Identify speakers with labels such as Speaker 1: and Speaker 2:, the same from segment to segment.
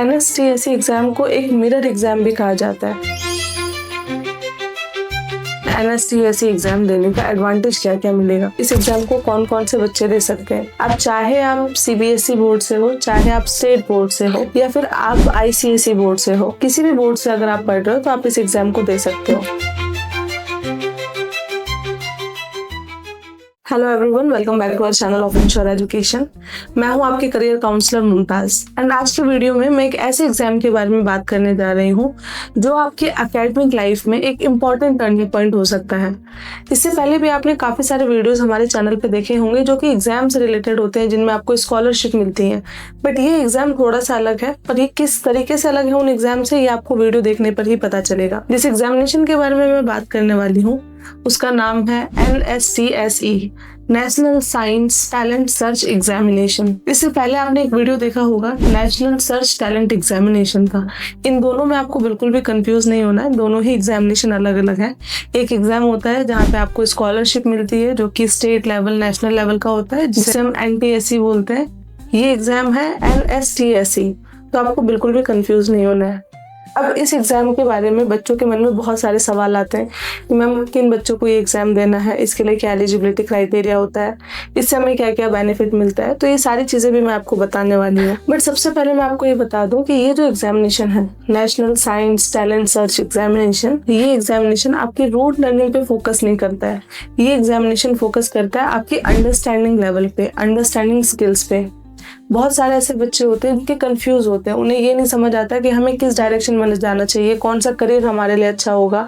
Speaker 1: NSTSC exam को एक mirror exam भी कहा जाता है। NSTSC एग्जाम देने का एडवांटेज क्या क्या मिलेगा, इस एग्जाम को कौन कौन से बच्चे दे सकते हैं। अब चाहे आप CBSE बोर्ड से हो, चाहे आप स्टेट बोर्ड से हो, या फिर आप ICSE बोर्ड से हो, किसी भी बोर्ड से अगर आप पढ़ रहे हो तो आप इस एग्जाम को दे सकते हो। Hello everyone, welcome back to our channel of ensure education. मैं हूं आपकी करियर काउंसलर मुमताज एंड आज के वीडियो में मैं एक ऐसे एग्जाम के बारे में बात करने जा रही हूं जो आपके एकेडमिक लाइफ में एक इम्पॉर्टेंट टर्निंग पॉइंट हो सकता है। इससे पहले भी आपने काफी सारे वीडियोस हमारे चैनल पे देखे होंगे जो कि एग्जाम से रिलेटेड होते हैं, जिनमें आपको स्कॉलरशिप मिलती है। बट ये एग्जाम थोड़ा सा अलग है, पर ये किस तरीके से अलग है उन एग्जाम से, ये आपको वीडियो देखने पर ही पता चलेगा। जिस एग्जामिनेशन के बारे में मैं बात करने वाली हूँ उसका नाम है NSTSE, national science talent search examination. इससे पहले आपने एक वीडियो देखा होगा नेशनल सर्च टैलेंट एग्जामिनेशन का। इन दोनों में आपको बिल्कुल भी कंफ्यूज नहीं होना है, दोनों ही एग्जामिनेशन अलग अलग है। एक एग्जाम होता है जहाँ पे आपको स्कॉलरशिप मिलती है जो कि स्टेट लेवल नेशनल लेवल का होता है, जिसे हम NTSE बोलते हैं। ये एग्जाम है NSTSE, तो आपको बिल्कुल भी कंफ्यूज नहीं होना है। अब इस एग्जाम के बारे में बच्चों के मन में बहुत सारे सवाल आते हैं कि मैम किन बच्चों को ये एग्जाम देना है, इसके लिए क्या एलिजिबिलिटी क्राइटेरिया होता है, इससे हमें क्या क्या बेनिफिट मिलता है। तो ये सारी चीजें भी मैं आपको बताने वाली हूँ। बट सबसे पहले मैं आपको ये बता दूं कि ये जो एग्जामिनेशन है national science talent search examination, ये एग्जामिनेशन आपकी रूट लर्निंग पे फोकस नहीं करता है। ये एग्जामिनेशन फोकस करता है आपकी अंडरस्टैंडिंग लेवल पे, अंडरस्टैंडिंग स्किल्स पे। बहुत सारे ऐसे बच्चे होते हैं जिनके कंफ्यूज होते हैं, उन्हें ये नहीं समझ आता कि हमें किस डायरेक्शन में जाना चाहिए, कौन सा करियर हमारे लिए अच्छा होगा,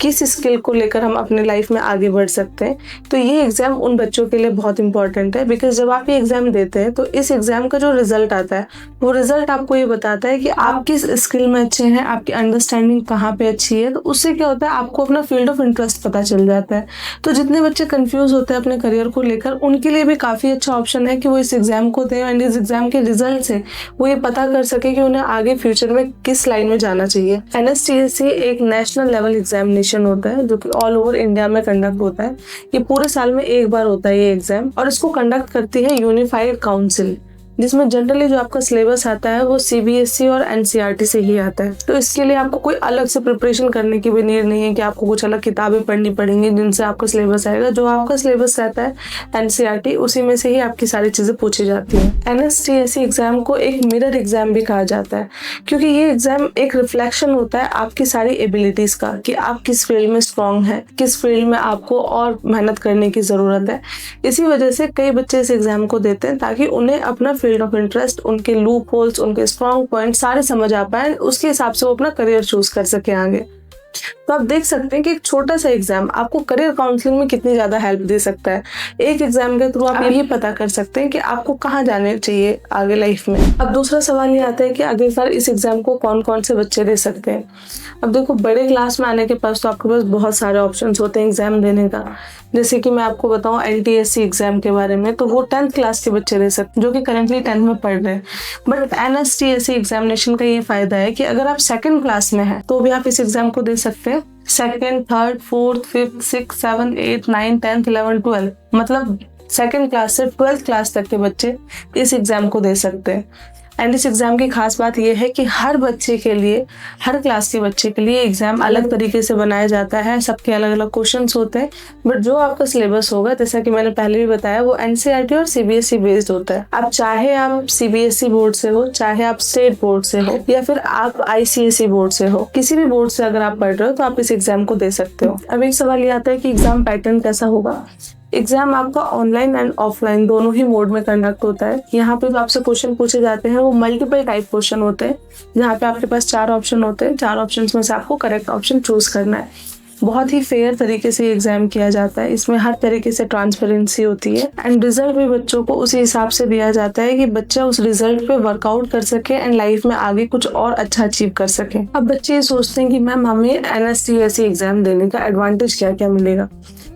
Speaker 1: किस स्किल को लेकर हम अपने लाइफ में आगे बढ़ सकते हैं। तो ये एग्जाम उन बच्चों के लिए बहुत इंपॉर्टेंट है, बिकॉज जब आप ये एग्जाम देते हैं तो इस एग्जाम का जो रिजल्ट आता है वो रिजल्ट आपको ये बताता है कि आप किस स्किल में अच्छे हैं, आपकी अंडरस्टैंडिंग कहाँ पे अच्छी है। तो उससे क्या होता है, आपको अपना फील्ड ऑफ इंटरेस्ट पता चल जाता है। तो जितने बच्चे कंफ्यूज होते हैं अपने करियर को लेकर, उनके लिए भी काफ़ी अच्छा ऑप्शन है कि वो इस एग्जाम को दें एंड इस एग्जाम के रिजल्ट से वो ये पता कर सके कि उन्हें आगे फ्यूचर में किस लाइन में जाना चाहिए। NSTSE एक नेशनल लेवल एग्जामिनेशन होता है जो कि ऑल ओवर इंडिया में कंडक्ट होता है। ये पूरे साल में एक बार होता है ये एग्जाम, और इसको कंडक्ट करती है यूनिफाइड काउंसिल, जिसमें जनरली जो आपका सिलेबस आता है वो CBSE और NCERT से ही आता है। तो इसके लिए आपको कोई अलग से प्रिपरेशन करने की भी नीड नहीं है कि आपको कुछ अलग किताबें पढ़नी पड़ेंगी जिनसे आपका सिलेबस आएगा। जो आपका सिलेबस रहता है NCERT, उसी में से ही आपकी सारी चीजें पूछी जाती हैं। NSTSE एग्जाम को एक मिरर एग्जाम भी कहा जाता है, क्योंकि ये एग्जाम एक रिफ्लेक्शन होता है आपकी सारी एबिलिटीज का, कि आप किस फील्ड में स्ट्रॉन्ग है, किस फील्ड में आपको और मेहनत करने की जरूरत है। इसी वजह से कई बच्चे इस एग्जाम को देते हैं ताकि उन्हें अपना फील्ड ऑफ इंटरेस्ट, उनके लूप होल्स, उनके स्ट्रॉन्ग पॉइंट सारे समझ आ पाए, उसके हिसाब से वो अपना करियर चूज कर सके आगे। तो आप देख सकते हैं कि एक छोटा सा एग्जाम आपको करियर काउंसलिंग में कितनी ज्यादा हेल्प दे सकता है। एक एग्जाम के थ्रू आप यही पता कर सकते हैं कि आपको कहाँ जाने चाहिए आगे लाइफ में। अब दूसरा सवाल ये आता है कि आखिरकार इस एग्जाम को कौन कौन से बच्चे दे सकते हैं। अब देखो, बड़े क्लास में आने के पास तो आपके पास बहुत सारे ऑप्शंस होते हैं एग्जाम देने का। जैसे कि मैं आपको बताऊं NTSE एग्जाम के बारे में, तो वो 10th क्लास के बच्चे दे सकते हैं जो कि करेंटली 10th में पढ़ रहे हैं। बट NSTSE एग्जामिनेशन का ये फायदा है कि अगर आप 2nd क्लास में हैं तो भी आप इस एग्जाम को दे सकते हैं। 2nd, 3rd, 4th, 5th, 6th, 7th, 8th, 9th, 10th, 11th, 12th, मतलब 2nd क्लास से 12th क्लास तक के बच्चे इस एग्जाम को दे सकते हैं। एंड इस एग्जाम की खास बात यह है कि हर बच्चे के लिए, हर क्लास के बच्चे के लिए एग्जाम अलग तरीके से बनाया जाता है। सबके अलग अलग क्वेश्चंस होते हैं, बट जो आपका सिलेबस होगा, जैसा कि मैंने पहले भी बताया, वो NCERT और CBSE बेस्ड होता है। अब चाहे आप CBSE बोर्ड से हो, चाहे आप स्टेट बोर्ड से हो, या फिर आप ICSE बोर्ड से हो, किसी भी बोर्ड से अगर आप पढ़ रहे हो तो आप इस एग्जाम को दे सकते हो। अब एक सवाल ये आता है कि एग्जाम पैटर्न कैसा होगा। एग्जाम आपका ऑनलाइन एंड ऑफलाइन दोनों ही मोड में कंडक्ट होता है। यहाँ पे जो आपसे क्वेश्चन पूछे जाते हैं वो मल्टीपल टाइप क्वेश्चन होते हैं, जहाँ पे आपके पास 4 ऑप्शन होते हैं। 4 ऑप्शन में से आपको करेक्ट ऑप्शन चूज करना है। बहुत ही फेयर तरीके से एग्जाम किया जाता है, इसमें हर तरीके से ट्रांसपेरेंसी होती है एंड रिजल्ट भी बच्चों को उसी हिसाब से दिया जाता है कि बच्चा उस रिजल्ट पे वर्कआउट कर सके एंड लाइफ में आगे कुछ और अच्छा अचीव कर सके। अब बच्चे ये सोचते हैं कि मैम हमें NSTSE एग्जाम देने का एडवांटेज क्या क्या मिलेगा,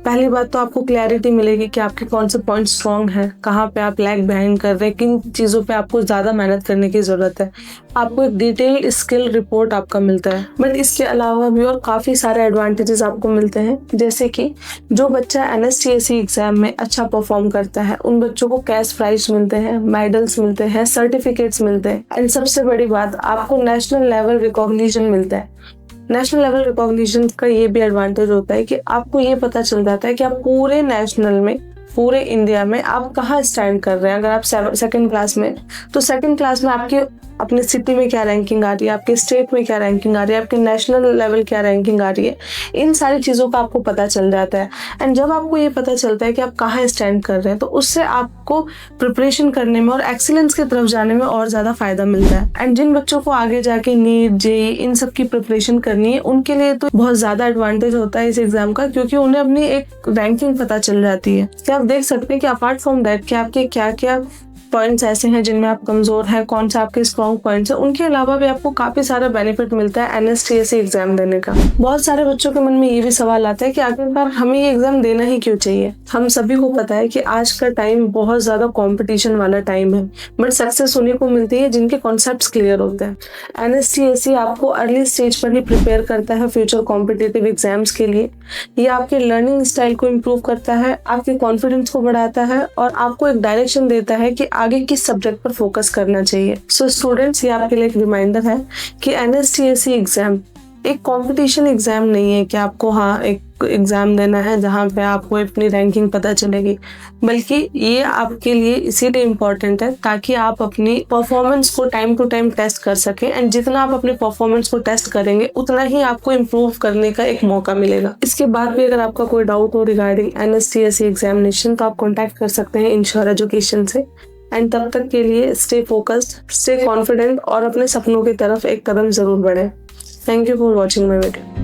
Speaker 1: पहली बात तो आपको क्लैरिटी मिलेगी कि आपके कौन से पॉइंट स्ट्रॉन्ग हैं, कहाँ पे आप लैग बिहाइंड कर रहे हैं, किन चीज़ों पे आपको ज़्यादा मेहनत करने की ज़रूरत है। आपको एक डिटेल्ड स्किल रिपोर्ट आपका मिलता है। बट इसके अलावा भी और काफ़ी सारे एडवांटेजेस आपको मिलते हैं, जैसे कि जो बच्चा NSTSC एग्जाम में अच्छा परफॉर्म करता है उन बच्चों को कैश प्राइज मिलते हैं, मेडल्स मिलते हैं, सर्टिफिकेट्स मिलते हैं। एंड सबसे बड़ी बात, आपको नेशनल लेवल रिकॉग्निशन मिलता है। नेशनल लेवल रिकॉग्निशन का ये भी एडवांटेज होता है कि आपको ये पता चल जाता है कि आप पूरे नेशनल में, पूरे इंडिया में आप कहाँ स्टैंड कर रहे हैं। अगर आप सेकंड क्लास में, तो सेकंड क्लास में आपकी अपनी सिटी में क्या रैंकिंग आ रही है, आपके स्टेट में क्या रैंकिंग आ रही है, आपके नेशनल लेवल क्या रैंकिंग आ रही है, इन सारी चीज़ों का आपको पता चल जाता है। एंड जब आपको ये पता चलता है कि आप कहाँ स्टैंड कर रहे हैं, तो उससे आपको प्रिपरेशन करने में और एक्सीलेंस की तरफ जाने में और ज़्यादा फायदा मिलता है। एंड जिन बच्चों को आगे जाके नीट, जेईई इन सब की प्रिपरेशन करनी है, उनके लिए तो बहुत ज़्यादा एडवांटेज होता है इस एग्जाम का, क्योंकि उन्हें अपनी एक रैंकिंग पता चल जाती है। क्या आप देख सकते हैं कि अपार्ट फ्रॉम दैट कि आपके क्या क्या पॉइंट्स ऐसे हैं जिनमें आप कमजोर हैं, कौन सा आपके स्ट्रॉन्ग पॉइंट्स हैं, उनके अलावा भी आपको काफी सारा बेनिफिट मिलता है NSTSC एग्जाम देने का। बहुत सारे बच्चों के मन में ये भी सवाल आता है कि आखिरकार हमें ये एग्जाम देना ही क्यों चाहिए। हम सभी को पता है कि आज का टाइम बहुत ज्यादा कंपटीशन वाला टाइम है, बट सक्सेस उन्हीं को मिलती है जिनके कॉन्सेप्ट्स क्लियर होते हैं। NSTSC आपको अर्ली स्टेज पर ही प्रिपेयर करता है फ्यूचर कॉम्पिटिटिव एग्जाम्स के लिए। ये आपके लर्निंग स्टाइल को इम्प्रूव करता है, आपके कॉन्फिडेंस को बढ़ाता है और आपको एक डायरेक्शन देता है कि आगे किस सब्जेक्ट पर फोकस करना चाहिए। सो स्टूडेंट्स, ये आपके लिए एक रिमाइंडर है कि NSTSC एग्जाम एक कंपटीशन एग्जाम नहीं है कि आपको एक एग्जाम देना है जहाँ पे आपको अपनी रैंकिंग पता चलेगी, बल्कि ये आपके लिए इसीलिए इम्पोर्टेंट है ताकि आप अपनी परफॉर्मेंस को टाइम टू टाइम टेस्ट कर सकें। एंड जितना आप अपनी परफॉर्मेंस को टेस्ट करेंगे उतना ही आपको इम्प्रूव करने का एक मौका मिलेगा। इसके बाद भी अगर आपका कोई डाउट हो रिगार्डिंग NSTSC एग्जामिनेशन, तो आप कॉन्टैक्ट कर सकते हैं इंश्योर एजुकेशन से। एंड तब तक के लिए स्टे फोकस्ड, स्टे कॉन्फिडेंट और अपने सपनों की तरफ एक कदम जरूर बढ़ें। Thank you for watching my video.